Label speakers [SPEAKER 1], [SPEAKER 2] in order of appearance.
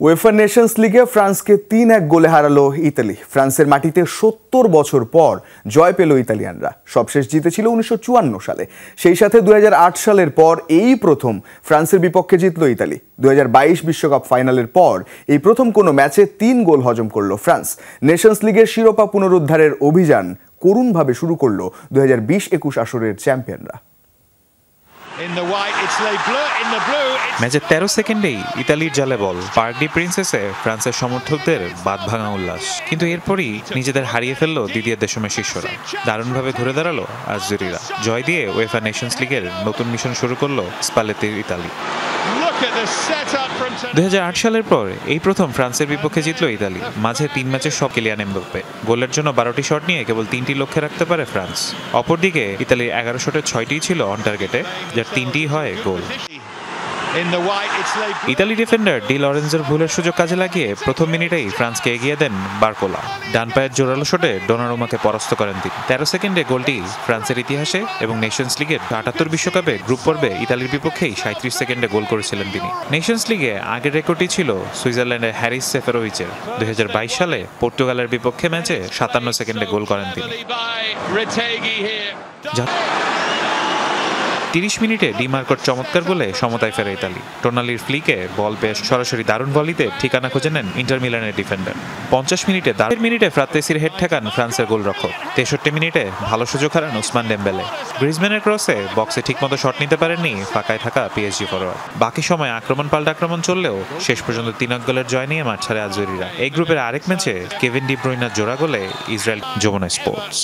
[SPEAKER 1] UEFA Nations লিগে ফ্রান্সকে ৩-১ গোলে হারালো ইতালি। ফ্রান্সের মাটিতে ৭০ বছর পর জয় পেল ইতালিয়ানরা। সবশেষ জিতেছিল ১৯৫৪ সালে। সেই সাথে ২০০৮ সালের পর এই প্রথম ফ্রান্সের বিপক্ষে জিতল ইতালি। ২০২২ বিশ্বকাপ ফাইনালের পর এই প্রথম কোনো ম্যাচে ৩ গোল হজম করল ফ্রান্স। নেশনস লিগের শিরোপা পুনরুদ্ধারের অভিযান করুণভাবে শুরু করল ২০২০-২১ আসরের চ্যাম্পিয়নরা।
[SPEAKER 2] ম্যাচের ১৩ সেকেন্ডেই ইতালির জালে বল। পার্ক ডি প্রিন্সেসে ফ্রান্সের সমর্থকদের বাঁধ ভাঙা উল্লাস, কিন্তু এরপরই নিজেদের হারিয়ে ফেললো দ্বিতীয় দেশমের শিষ্যরা। দারুণভাবে ঘুরে দাঁড়ালো আজজুরিরা। জয় দিয়ে উয়েফা নেশনস লিগের নতুন মিশন শুরু করলো স্পালেত্তির ইতালি। ২০০৮ সালের পর এই প্রথম ফ্রান্সের বিপক্ষে জিতল ইতালি। মাঝে ৩ ম্যাচের সব কিলিয়ান এমবাপ্পে। গোলের জন্য ১২টি শট নিয়ে কেবল ৩টি লক্ষ্যে রাখতে পারে ফ্রান্স। অপরদিকে ইতালির ১১ শটের ৬টিই ছিল অন টার্গেটে, যার ৩টিই হয় গোল। ইতালি ডিফেন্ডার ডি লরেন্জোর ভুলের সুযোগ কাজে লাগিয়ে প্রথম মিনিটেই ফ্রান্সকে এগিয়ে দেন বারকোলা। ডান পায়ের জোরালো শটে ডোনারুমাকে পরাস্ত করেন তিনি। ১৩ সেকেন্ডে গোলটি ফ্রান্সের ইতিহাসে এবং নেশনস লিগের ৭৮ বিশ্বকাপে গ্রুপ পর্বে ইতালির বিপক্ষেই ৩৭ সেকেন্ডে গোল করেছিলেন তিনি। নেশনস লিগে আগের রেকর্ডটি ছিল সুইজারল্যান্ডের হ্যারিস সেফেরোভিচের। ২০২২ সালে পর্তুগালের বিপক্ষে ম্যাচে ৫৭ সেকেন্ডে গোল করেন তিনি। ৩০ মিনিটে ডিমার্কোর চমৎকার গোলে সমতায় ফেরে ইতালি। টোনালির ফ্লিকে বল পেয়ে সরাসরি দারুণ ভলিতে ঠিকানা খুঁজে নেন ইন্টার মিলানের ডিফেন্ডার। ৫০ মিনিটে ফ্রাত্তেসির হেড ঠেকান ফ্রান্সের গোলরক্ষক। ৬৩ মিনিটে ভালো সুযোগ হারান ওসমান ডেম্বেলে। গ্রিজম্যানের ক্রসে বক্সে ঠিকমতো শট নিতে পারেননি ফাঁকায় থাকা পিএসজি ফরোয়ার্ড। বাকি সময় আক্রমণ পাল্টা আক্রমণ চললেও শেষ পর্যন্ত ৩-১ গোলের জয় নিয়ে মাঠ ছাড়ে আজুরিরা। এই গ্রুপের আরেক ম্যাচে কেভিন ডি ব্রুইনার জোড়া গোলে ইসরায়েল যমুনা স্পোর্টস।